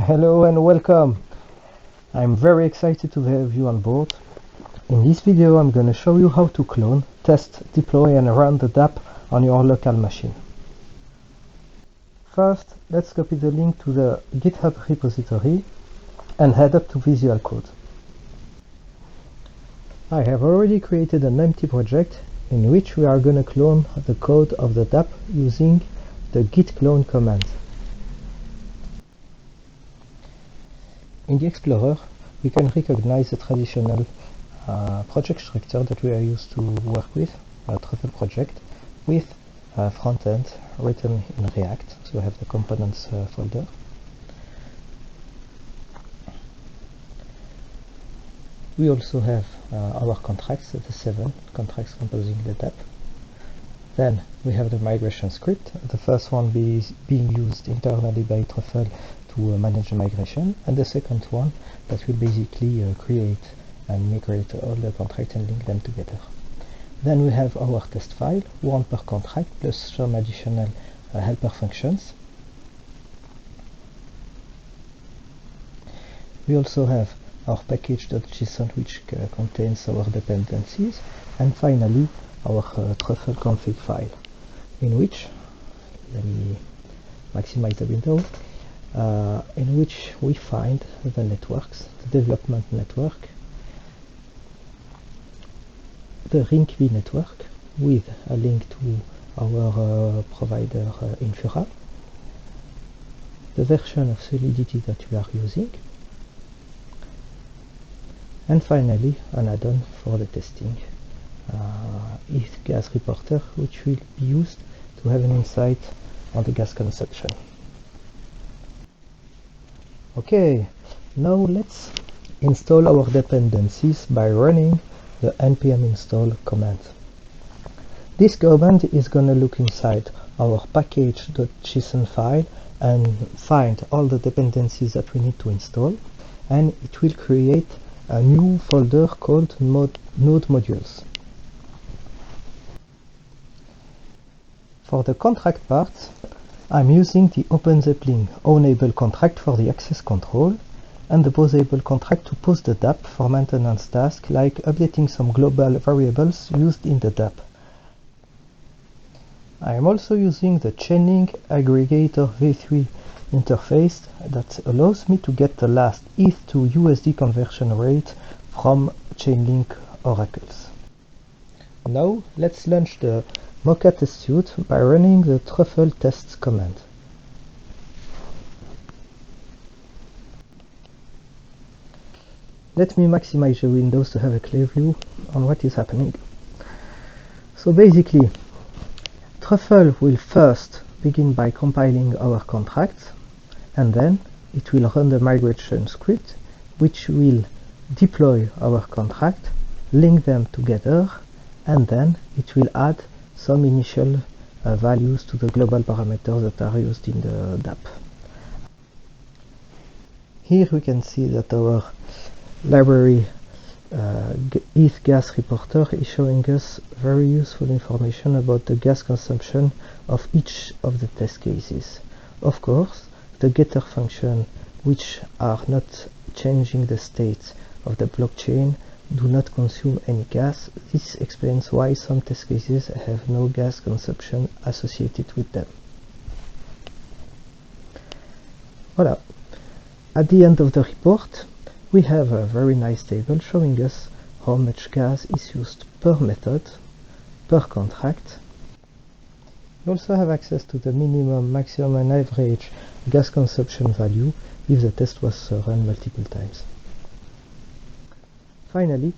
Hello and welcome. I'm very excited to have you on board. In this video I'm going to show you how to clone, test, deploy and run the dApp on your local machine. First, let's copy the link to the GitHub repository and head up to Visual Code. I have already created an empty project in which we are going to clone the code of the dApp using the git clone command. In the Explorer, we can recognize the traditional project structure that we are used to work with, a Truffle project, with front end written in React. So we have the components folder. We also have our contracts, the 7 contracts composing the dApp. Then we have the migration script, the first one being used internally by Truffle to manage the migration, and the second one that will basically create and migrate all the contracts and link them together. Then we have our test file, one per contract, plus some additional helper functions. We also have our package.json, which contains our dependencies, and finally our Truffle config file, in which, let me maximize the window, in which we find the networks, the development network, the Rinkeby network with a link to our provider Infura, the version of Solidity that we are using, and finally an add-on for the testing, ETH gas reporter, which will be used to have an insight on the gas consumption. Okay, now let's install our dependencies by running the npm install command. This command is going to look inside our package.json file and find all the dependencies that we need to install, and it will create a new folder called node modules. For the contract part, I'm using the OpenZeppelin ownable contract for the access control and the posable contract to post the dApp for maintenance tasks like updating some global variables used in the dApp. I am also using the Chainlink aggregator v3 interface that allows me to get the last ETH to USD conversion rate from Chainlink oracles. Now let's launch the Mocha test suite by running the Truffle tests command. Let me maximize the windows to have a clear view on what is happening. So basically, Truffle will first begin by compiling our contracts, and then it will run the migration script, which will deploy our contract, link them together, and then it will add some initial values to the global parameters that are used in the dApp. Here we can see that our library ETH gas reporter is showing us very useful information about the gas consumption of each of the test cases. Of course, the getter function, which are not changing the state of the blockchain, do not consume any gas. This explains why some test cases have no gas consumption associated with them. Voilà. At the end of the report, we have a very nice table showing us how much gas is used per method, per contract. You also have access to the minimum, maximum and average gas consumption value if the test was run multiple times. Finally,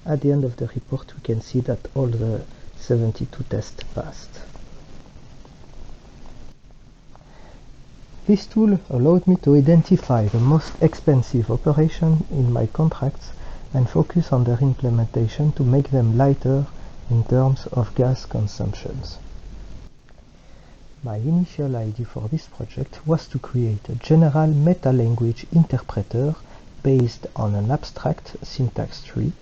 at the end of the report, we can see that all the 72 tests passed. This tool allowed me to identify the most expensive operation in my contracts and focus on their implementation to make them lighter in terms of gas consumptions. My initial idea for this project was to create a general meta-language interpreter based on an abstract syntax tree.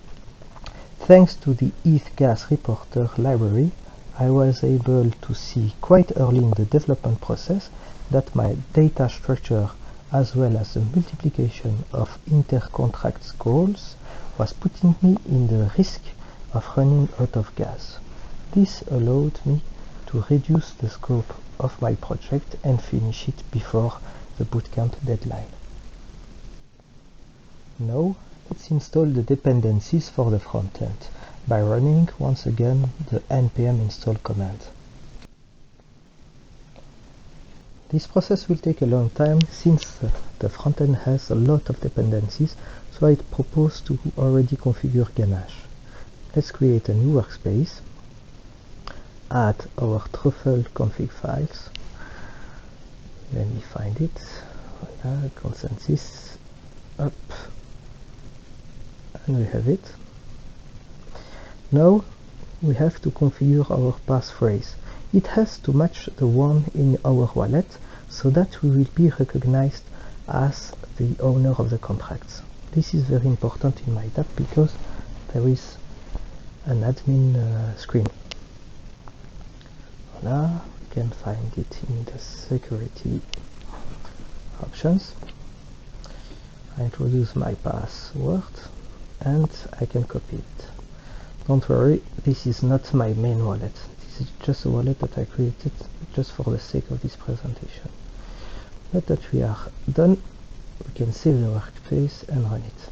Thanks to the ETH gas reporter library, I was able to see quite early in the development process that my data structure as well as the multiplication of inter-contract goals, was putting me in the risk of running out of gas. This allowed me to reduce the scope of my project and finish it before the bootcamp deadline. Now, let's install the dependencies for the frontend by running once again the npm install command. This process will take a long time since the frontend has a lot of dependencies, so I propose to already configure Ganache. Let's create a new workspace, add our truffle config files. Let me find it. Voilà, Consensys, up, and we have it. Now we have to configure our passphrase. It has to match the one in our wallet so that we will be recognized as the owner of the contracts. This is very important in my dApp because there is an admin screen. Voila, we can find it in the security options. I introduce my password and I can copy it. Don't worry, this is not my main wallet. This is just a wallet that I created just for the sake of this presentation. Now that we are done, we can save the workspace and run it.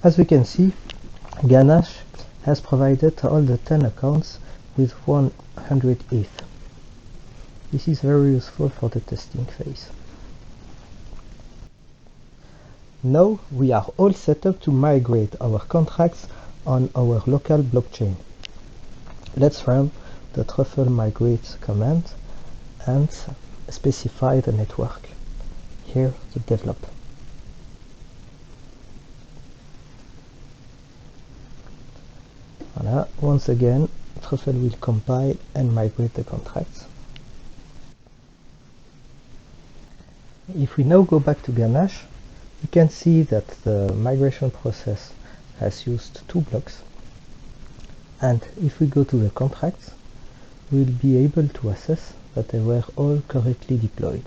As we can see, Ganache has provided all the 10 accounts with 100 ETH. This is very useful for the testing phase. Now we are all set up to migrate our contracts on our local blockchain. Let's run the truffle migrate command and specify the network. Here the develop. Voilà. Once again, truffle will compile and migrate the contracts. If we now go back to Ganache, you can see that the migration process has used 2 blocks, and if we go to the contracts, we'll be able to assess that they were all correctly deployed.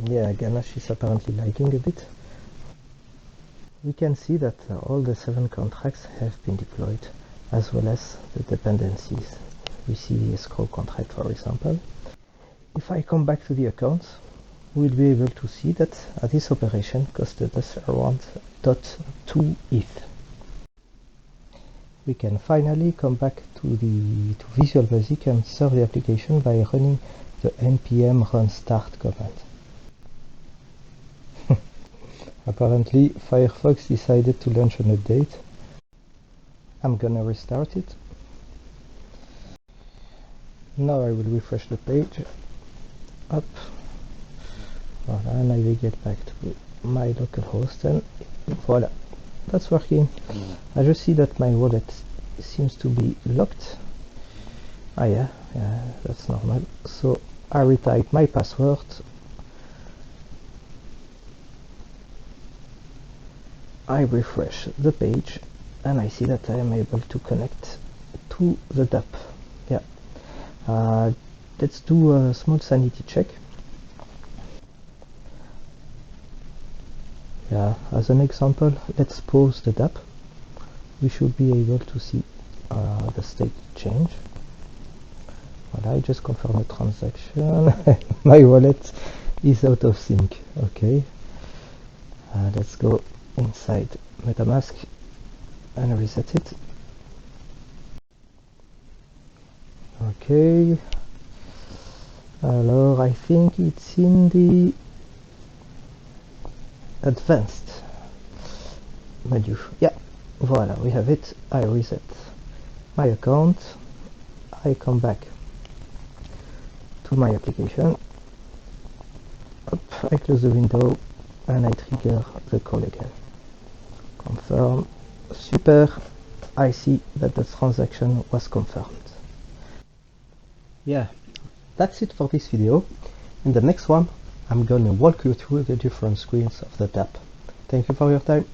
Yeah, Ganache is apparently lagging a bit. We can see that all the 7 contracts have been deployed, as well as the dependencies. We see the escrow contract, for example. If I come back to the accounts, we'll be able to see that this operation costed us around 0.2 ETH. We can finally come back to Visual Basic and serve the application by running the npm run start command. Apparently Firefox decided to launch an update. I'm gonna restart it. Now I will refresh the page. Up. Voilà, navigate back to my local host and voila, that's working. I just see that my wallet seems to be locked. Ah yeah, that's normal. So I retype my password. I refresh the page and I see that I am able to connect to the dApp. Yeah. Let's do a small sanity check. Yeah, as an example, let's pause the dApp. We should be able to see the state change. Voilà, I just confirm the transaction. My wallet is out of sync. Okay. Let's go inside MetaMask and reset it. Okay. Alors, I think it's in the advanced menu. Yeah, voila, we have it. I reset my account. I come back to my application. I close the window and I trigger the call again. Confirm. Super. I see that the transaction was confirmed. Yeah, that's it for this video. In the next one, I'm gonna walk you through the different screens of the dApp. Thank you for your time.